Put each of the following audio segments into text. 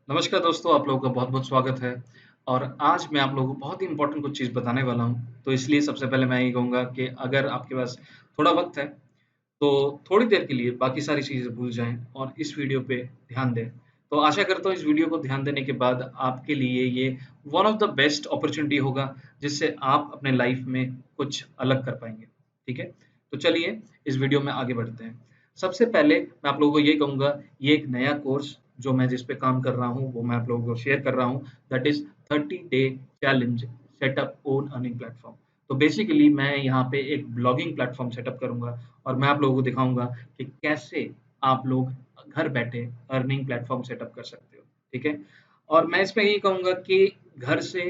नमस्कार दोस्तों, आप लोगों का बहुत-बहुत स्वागत है और आज मैं आप लोगों को बहुत ही इम्पोर्टेंट कुछ चीज़ बताने वाला हूँ। तो इसलिए सबसे पहले मैं ये कहूँगा कि अगर आपके पास थोड़ा वक़्त है, तो थोड़ी देर के लिए बाकी सारी चीज़ें भूल जाएँ और इस वीडियो पे ध्यान दें। तो आशा करता हूँ इस वीडियो को ध्यान देने के बाद आपके लिए ये one of the best opportunity होगा, जिससे आप अपने लाइफ़ में कुछ अलग कर पाएँगे। ठीक है? तो चलिए इस वीडियो में आगे बढ़ते हैं। सबसे पहले मैं आप लोगों को ये कहूँगा, ये एक नया कोर्स जो मैं जिस पे काम कर रहा हूँ, वो मैं आप लोगों को शेयर कर रहा हूँ, that is 30 day challenge setup own earning platform. तो बेसिकली मैं यहाँ पे एक ब्लॉगिंग प्लेटफ़ॉर्म सेटअप करूँगा और मैं आप लोगों को दिखाऊँगा कि कैसे आप लोग घर बैठे अर्निंग प्लेटफ़ॉर्म सेटअप कर सकते हो, ठीक है? और मैं इसमें ये कहूँगा कि घर से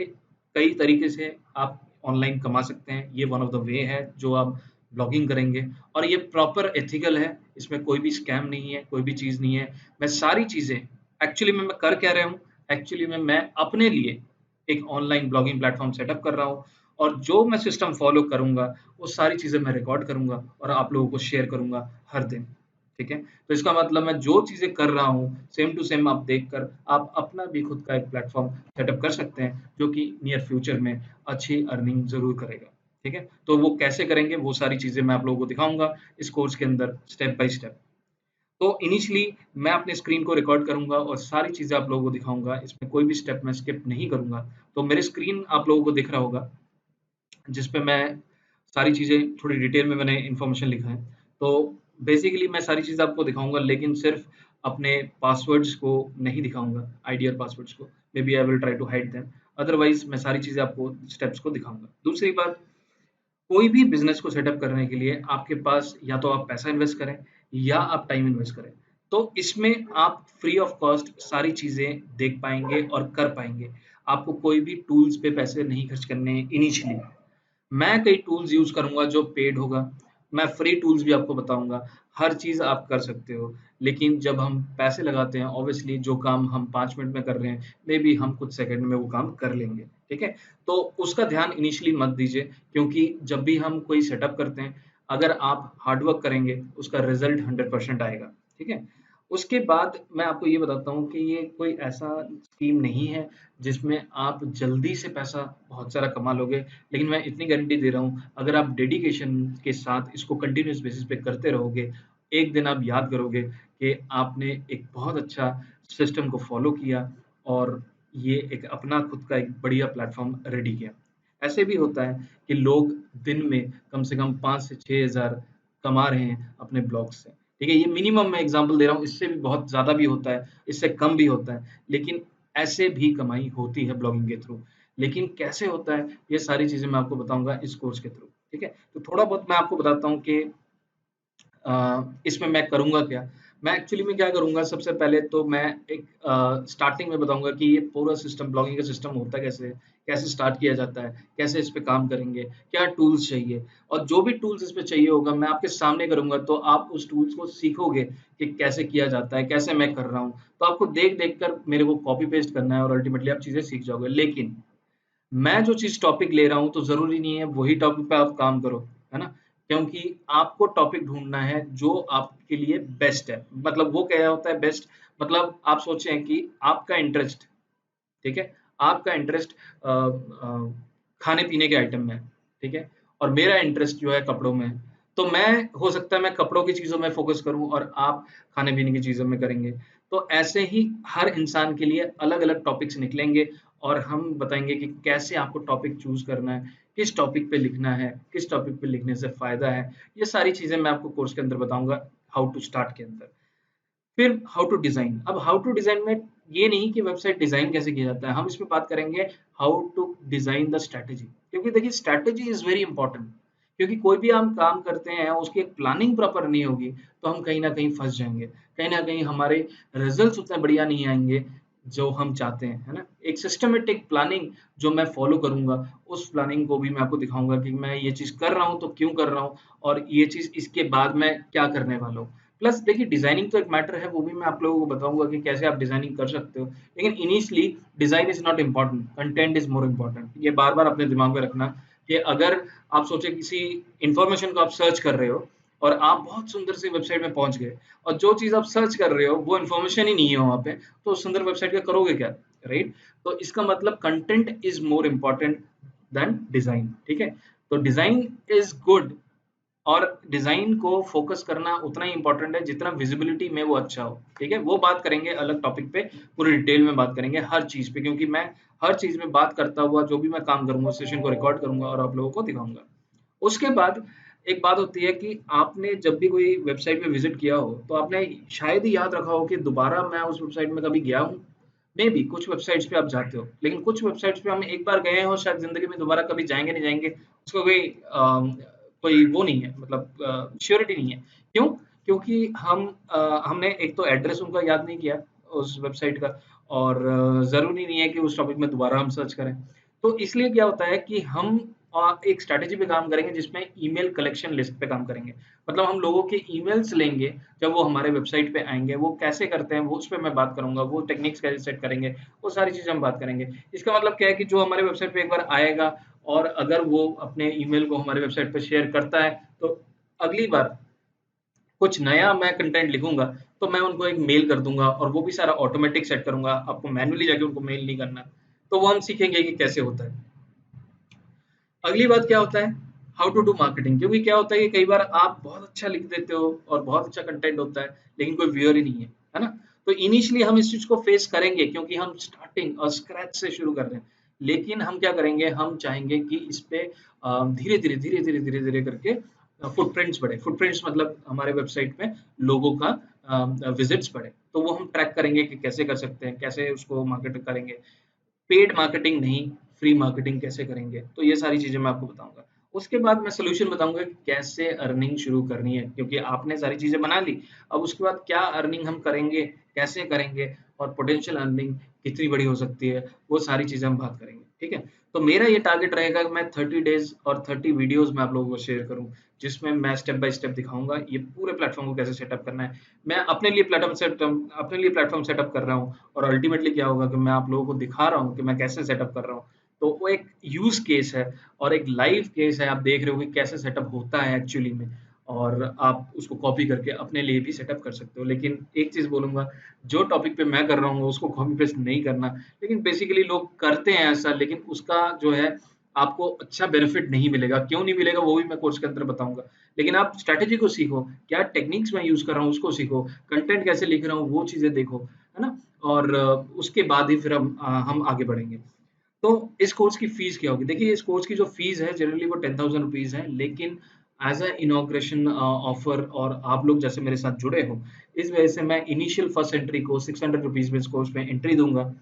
कई तरीके से आप ऑनलाइन कमा सकते हैं, ये वन ऑफ द वे है जो आप ब्लॉगिंग करेंगे और ये प्रॉपर एथिकल है, इसमें कोई भी स्कैम नहीं है, कोई भी चीज़ नहीं है। मैं सारी चीज़ें एक्चुअली में मैं कर क्या रहा हूँ, एक्चुअली में मैं अपने लिए एक ऑनलाइन ब्लॉगिंग प्लेटफ़ॉर्म सेटअप कर रहा हूँ और जो मैं सिस्टम फ़ॉलो करूँगा, वो सारी चीज़ें मैं रिकॉर्ड करूँगा और आप लोगों को शेयर करूँगा हर दिन, ठीक है? तो इसका मतलब मैं जो चीज़ें कर रहा हूँ, सेम टू सेम आप देखकर आप अपना भी खुद का एक प्लेटफ़ॉर्म सेटअप कर सकते हैं, जो कि नियर फ्यूचर में अच्छी अर्निंग ज़रूर करेगा, ठीक है? तो वो कैसे करेंगे, वो सारी चीज़ें मैं आप लोगों को दिखाऊँगा इस कोर्स के अंदर स्टेप बाय स्टेप। तो इनिशियली मैं अपने स्क्रीन को रिकॉर्ड करूँगा और सारी चीज़ें आप लोगों को दिखाऊँगा, इसमें कोई भी स्टेप मैं स्किप नहीं करूँगा। तो मेरे स्क्रीन आप लोगों को दिख रहा होगा, जिस पे मैं सारी चीज़ें थोड़ी डिटेल में मैंने इन्फॉर्मेशन लिखा है। तो बेसिकली मैं सारी चीज़ें आपको दिखाऊँगा लेकिन सिर्फ़ अपने पासवर्ड्स को नहीं दिखाऊँगा, आइडियल पासवर्ड्स को। Maybe I will try to hide them. Otherwise मैं सारी चीज़ें आपको स्टेप्स को दिखाऊँगा। दूसरी बात, कोई भी बिज़नेस को सेटअप करने के लिए आपके पास या तो आप पैसा इन्वेस्ट करें या आप टाइम इन्वेस्ट करें। तो इसमें आप फ्री ऑफ कॉस्ट सारी चीज़ें देख पाएँगे और कर पाएँगे। आपको कोई भी टूल्स पे पैसे नहीं खर्च करने इनिशियली। मैं कई टूल्स यूज़ करूँगा जो पेड होगा। मैं फ्री टूल्स भी आपको बताऊँगा। हर चीज़ आप कर सकते हो। लेकिन जब हम पैसे लगाते हैं ऑब्वियसली जो काम हम 5 मिनट में कर रहे हैं, मेबी हम कुछ सेकंड में वो काम कर लेंगे। ठीक है? तो उसका ध्यान इनिशियली मत दीजिए क्योंकि जब भी हम कोई सेटअप करते हैं, अगर आप हार्ड वर्क करेंगे, उसका रिज़ल्ट 100% आएगा। ठीक है? उसके बाद मैं आपको ये बताता हूँ कि ये कोई ऐसा स्कीम नहीं है, जिसमें आप जल्दी से पैसा बहुत सारा कमा लोगे। लेकिन मैं इतनी गारंटी दे रहा हूँ, अगर आप डेडिकेशन के साथ इसको कंटिन्यूअस बेसिस पे करते रहोगे, एक दिन आप याद करोगे कि आपने एक बहुत अच्छा सिस्टम को फ़ॉलो किया और ये एक अपना खुद का एक बढ़िया प्लेटफ़ॉर्म रेडी किया। ऐसे भी होता है कि लोग दिन में कम से कम 5 से 6,000 कमा रहे हैं अपने ब्लॉग से। ठीक है? ये मिनिमम मैं एग्ज़ाम्पल दे रहा हूँ, इससे भी बहुत ज़्यादा भी होता है, इससे कम भी होता है, लेकिन ऐसे भी कमाई होती है ब्लॉगिंग के थ्रू। लेकिन कैसे होता है, ये सारी चीज़ें मैं आपको बताऊँगा इस कोर्स के थ्रू, ठीक है? तो थोड़ा बहुत मैं आपको बताता हूँ कि इसमें मैं करूँगा क्या? मैं एक्चुअली में क्या करूँगा, सबसे पहले तो मैं एक स्टार्टिंग में बताऊँगा कि ये पूरा सिस्टम ब्लॉगिंग का सिस्टम होता कैसे है? कैसे स्टार्ट किया जाता है? कैसे इस पे काम करेंगे? क्या टूल्स चाहिए? और जो भी टूल्स इस पे चाहिए होगा, मैं आपके सामने करूँगा, तो आप उस टूल्स को सीखोगे कि कैसे किया जाता है, कैसे मैं कर रहा हूँ। तो आपको देख-देख कर मेरे को कॉपी पेस्ट करना है और अल्टीमेटली आप चीज़ें सीख जाओगे। लेकिन मैं जो चीज़ टॉपिक ले रहा हूँ, तो ज़रूरी नहीं है वही टॉपिक पे आप काम करो, है ना? क्योंकि आपको टॉपिक ढूँढना है जो आपके लिए बेस्ट है। मतलब वो क्या होता है बेस्ट, मतलब आप सोचें कि आपका इंटरेस्ट, ठीक है? आपका इंटरेस्ट खाने-पीने के आइटम में है, ठीक है? और मेरा इंटरेस्ट जो है कपड़ों में है। तो मैं हो सकता है मैं कपड़ों की चीज़ों में फ़ोकस करूँ और आप खाने-पीने की चीज़ों में करेंगे। तो ऐसे ही हर इंसान के लिए अलग-अलग टॉपिक्स निकलेंगे और हम बताएँगे कि कैसे आपको टॉपिक चूज़ करना है, किस टॉपिक पे लिखना है, किस टॉपिक पे लिखने से फ़ायदा है। ये सारी चीज़ें मैं आपको कोर्स के अंदर बताऊँगा, हाउ टू स्टार्ट के अंदर। फिर हाउ टू डिज़ाइन। अब हाउ टू डिज़ाइन में ये नहीं कि वेबसाइट डिज़ाइन कैसे किया जाता है, हम इसमें बात करेंगे how to design the strategy. क्योंकि देखिए स्ट्रैटेजी इज़ वेरी इंपोर्टेंट, क्योंकि कोई भी हम काम करते हैं, उसकी एक प्लानिंग प्रॉपर नहीं होगी, तो हम कहीं न कहीं फँस जाएँगे। कहीं न कहीं हमारे रिज़ल्ट्स उतने बढ़िया नहीं आएँगे, जो हम चाहते हैं, है ना? एक सिस्टमैटिक प्लानिंग जो मैं फ़ॉलो करूँगा, उस प्लानिंग को भी मैं आपको दिखाऊँगा कि मैं ये चीज़ कर रहा हूँ, तो क्यों कर रहा हूँ और ये चीज़ इसके बाद मैं क्या करने वाला हूँ। प्लस देखिए डिज़ाइनिंग तो एक मैटर है, वो भी मैं आप लोगों को बताऊँगा कि कैसे आप डिज़ाइनिंग कर सकते हो। लेकिन initially design is not important, content is more important. ये बार-बार अपने दिमाग में रखना कि अगर आप सोचे किसी इन्फॉर्मेशन को आप सर्च कर रहे हो, और आप बहुत सुंदर सी वेबसाइट में पहुंच गए और जो चीज आप सर्च कर रहे हो वो इन्फॉर्मेशन ही नहीं है वहां पे, तो उस सुंदर वेबसाइट का करोगे क्या? राइट? तो इसका मतलब content is more important then design. ठीक है? तो डिजाइन इज गुड, और डिजाइन को फोकस करना उतना ही इंपॉर्टेंट है जितना विजिबिलिटी में वो अच्छा हो। ठीक है? वो बात करेंगे अलग टॉपिक पे, पूरी डिटेल में बात करेंगे हर चीज पे, क्योंकि मैं हर चीज में बात करता हुआ जो भी मैं काम करूंगा सेशन को रिकॉर्ड करूंगा और आप लोगों को दिखाऊंगा। उसके बाद एक बात होती है कि आपने जब भी कोई वेबसाइट पे विजिट किया हो तो आपने शायद ही याद रखा हो कि दोबारा मैं उस वेबसाइट में कभी गया हूँ। मे बी कुछ वेबसाइट्स पे आप जाते हो, लेकिन कुछ वेबसाइट्स पे हम एक बार गए हो, शायद जिंदगी में दोबारा कभी जाएंगे नहीं जाएंगे उसका कोई वो नहीं है, मतलब श्योरिटी नहीं है। क्यों? क्योंकि हमने एक तो एड्रेस उनका याद नहीं किया उस वेबसाइट का, और जरूरी नहीं है कि उस टॉपिक में दोबारा हम सर्च करें। तो इसलिए क्या होता है कि हम एक स्ट्रैटेजी पे काम करेंगे जिसमें ईमेल कलेक्शन लिस्ट पे काम करेंगे। मतलब हम लोगों के ईमेल्स लेंगे, जब वो हमारे वेबसाइट पे आएंगे वो कैसे करते हैं वो उस पे मैं बात करूंगा, वो टेक्निक्स कैसे सेट करेंगे, वो सारी चीजें हम बात करेंगे। इसका मतलब क्या है कि जो हमारे वेबसाइट पे एक बार आएगा और अगर वो अपने ईमेल को हमारे वेबसाइट पे शेयर करता है, तो अगली बार कुछ नया मैं कंटेंट लिखूंगा तो मैं उनको एक मेल कर दूंगा, और वो भी सारा ऑटोमेटिक सेट करूंगा, आपको मैन्युअली जाके उनको मेल नहीं करना। तो वो हम सीखेंगे कि कैसे होता है। अगली बात क्या होता है, हाउ टू डू मार्केटिंग। क्योंकि क्या होता है कि कई बार आप बहुत अच्छा लिख देते हो और बहुत अच्छा कंटेंट होता है, लेकिन कोई व्यूअर ही नहीं है ना? तो इनिशियली हम इस चीज को फेस करेंगे क्योंकि हम स्टार्टिंग और स्क्रैच से शुरू कर रहे हैं। लेकिन हम क्या करेंगे, हम चाहेंगे कि इस पे धीरे धीरे धीरे धीरे धीरे धीरे करके फुटप्रिंट्स बढ़े। फुटप्रिंट्स मतलब हमारे वेबसाइट में लोगों का विजिट्स बढ़े, तो वो हम ट्रैक करेंगे कि कैसे कर सकते हैं, कैसे उसको मार्केट करेंगे। पेड मार्केटिंग नहीं, फ्री मार्केटिंग कैसे करेंगे, तो ये सारी चीजें मैं आपको बताऊंगा। उसके बाद मैं सोल्यूशन बताऊंगा कि कैसे अर्निंग शुरू करनी है, क्योंकि आपने सारी चीजें बना ली। अब उसके बाद क्या अर्निंग हम करेंगे, कैसे करेंगे, और पोटेंशियल अर्निंग कितनी बड़ी हो सकती है, वो सारी चीजें हम बात करेंगे। ठीक है? तो मेरा ये टारगेट रहेगा कि मैं 30 डेज और 30 वीडियोस में आप लोगों को शेयर करूं, जिसमें मैं स्टेप बाय स्टेप दिखाऊंगा ये पूरे प्लेटफॉर्म को कैसे सेटअप करना है। मैं अपने लिए प्लेटफॉर्म सेटअप कर रहा हूँ, और अल्टीमेटली क्या होगा कि मैं आप लोगों को दिखा रहा हूँ कि मैं कैसे सेटअप कर रहा हूँ। तो वो एक यूज केस है और एक लाइव केस है, आप देख रहे हो कि कैसे सेटअप होता है एक्चुअली में, और आप उसको कॉपी करके अपने लिए भी सेटअप कर सकते हो। लेकिन एक चीज बोलूंगा, जो टॉपिक पे मैं कर रहा हूँ उसको कॉपी पेस्ट नहीं करना। लेकिन बेसिकली लोग करते हैं ऐसा, लेकिन उसका जो है आपको अच्छा बेनिफिट नहीं मिलेगा। क्यों नहीं मिलेगा वो भी मैं कोर्स के अंदर बताऊंगा। लेकिन आप स्ट्रैटेजी को सीखो, क्या टेक्निक्स मैं यूज कर रहा हूँ उसको सीखो, कंटेंट कैसे लिख रहा हूँ वो चीजें देखो, है ना? और उसके बाद ही फिर हम आगे बढ़ेंगे। तो इस कोर्स की फीस क्या होगी? देखिए, इस कोर्स की जो फीस है जनरली वो 10,000 रुपीज है, लेकिन एज अ इनॉग्रेशन ऑफर, और आप लोग जैसे मेरे साथ जुड़े हो, इस वजह से मैं इनिशियल फर्स्ट एंट्री को 600 रुपीज में इस कोर्स में एंट्री दूंगा।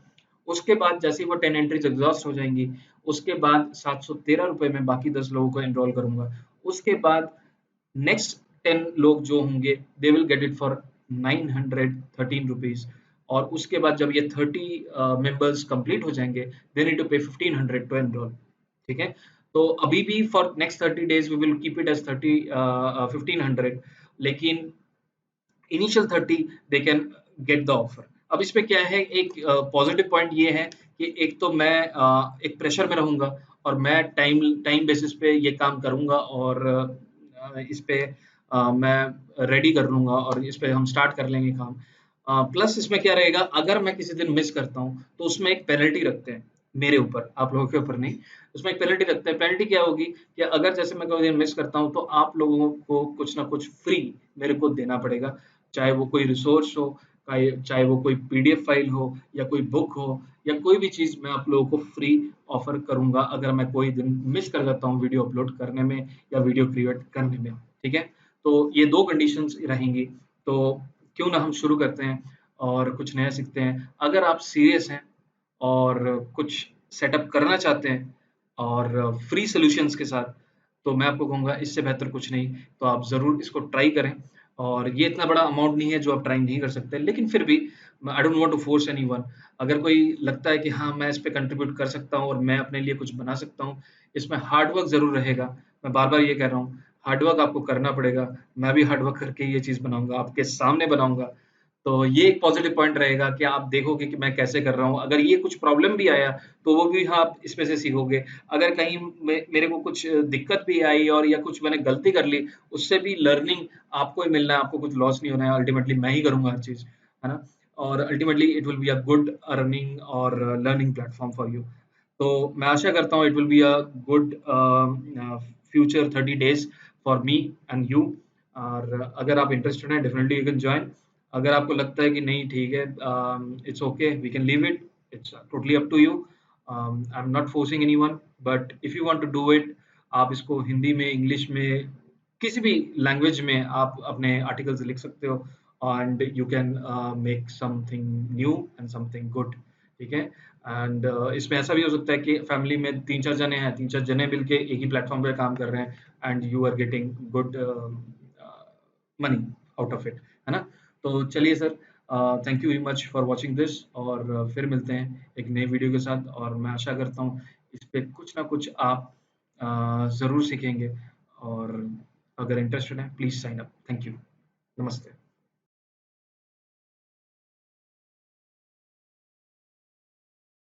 उसके बाद जैसे ही वो 10 एंट्रीज एग्जॉस्ट हो जाएंगी, उसके बाद 713 रुपए में बाकी 10 लोगों को एनरोल करूंगा। उसके बाद नेक्स्ट 10 लोग जो होंगे, they will get it for 913 rupees. और उसके बाद जब ये 30 मेंबर्स कंप्लीट हो जाएंगे, दे नीड टू पे 1500 टू एनरोल। ठीक है? तो अभी भी for next 30 days we will keep it as 1500, लेकिन initial 30 they can get the offer. अब इसमें क्या है, एक पॉजिटिव पॉइंट ये है कि एक तो मैं एक प्रेशर में रहूंगा, और मैं टाइम टाइम बेसिस पे ये काम करूंगा, और इस पे मैं रेडी कर लूंगा, और इस पे हम स्टार्ट कर लेंगे काम। प्लस इसमें क्या रहेगा, अगर मैं किसी दिन मिस करता हूँ तो उसमें एक पेनल्टी रखते हैं, मेरे ऊपर, आप लोगों के ऊपर नहीं। उसमें एक पेनल्टी रखते हैं। पेनल्टी क्या होगी कि अगर जैसे मैं कोई दिन मिस करता हूँ तो आप लोगों को कुछ ना कुछ फ्री मेरे को देना पड़ेगा। चाहे वो कोई रिसोर्स हो, चाहे वो कोई पीडीएफ फाइल हो, या कोई बुक हो, या कोई भी चीज मैं आप लोगों को फ्री ऑफर करूंगा अगर मैं कोई दिन मिस कर जाता हूँ वीडियो अपलोड करने में या वीडियो क्रिएट करने में। ठीक है? तो ये दो कंडीशंस रहेंगी। तो क्यों ना हम शुरू करते हैं और कुछ नया सीखते हैं। अगर आप सीरियस हैं और कुछ सेटअप करना चाहते हैं और फ्री सॉल्यूशंस के साथ, तो मैं आपको कहूँगा इससे बेहतर कुछ नहीं। तो आप ज़रूर इसको ट्राई करें। और ये इतना बड़ा अमाउंट नहीं है जो आप ट्राई नहीं कर सकते, लेकिन फिर भी I don't want to force anyone. अगर कोई लगता है कि हाँ, मैं इस पे कंट्रीब्यूट कर सकता हूँ और मैं अपने लिए कुछ बना सकता हूँ, इसमें हार्ड वर्क ज़रूर रहेगा। मैं बार-बार ये कह रहा हूँ, हार्ड वर्क आपको करना पड़ेगा। मैं भी हार्ड वर्क करके ये चीज़ बनाऊँगा, आपके सामने बनाऊँगा। तो ये एक पॉजिटिव पॉइंट रहेगा कि आप देखोगे कि मैं कैसे कर रहा हूँ। अगर ये कुछ प्रॉब्लम भी आया, तो वो भी हाँ, आप इसमें से सीखोगे। अगर कहीं मेरे को कुछ दिक्कत भी आई और या कुछ मैंने गलती कर ली, उससे भी लर्निंग आपको ही मिलना है, आपको कुछ लॉस नहीं होना है। अल्टीमेटली मैं ही करूँगा हर चीज़, है ना? और ultimately it will be a good earning और लर्निंग प्लेटफॉर्म फॉर यू। तो मैं आशा करता हूँ it will be a good future 30 days for me and you. और अगर आप इंटरेस्टेड हैं, डेफिनिटली यू कैन जॉइन। अगर आपको लगता है कि नहीं ठीक है, it's okay, we can leave it, it's totally up to you. I am not forcing anyone, but if you want to do it, आप इसको हिंदी में, इंग्लिश में, किसी भी लैंग्वेज में आप अपने आर्टिकल्स लिख सकते हो, and you can make something new and something good. ठीक है? एंड इसमें ऐसा भी हो सकता है कि फैमिली में 3-4 जने हैं, 3-4 जने मिलके एक ही प्लेटफॉर्म पे काम कर रहे हैं and you are getting good money out of it, है ना? तो चलिए sir, thank you very much for watching this, और फिर मिलते हैं एक नई वीडियो के साथ, और मैं आशा करता हूँ इस पे कुछ ना कुछ आप ज़रूर सीखेंगे, और अगर इंटरेस्टेड हैं please sign up. Thank you.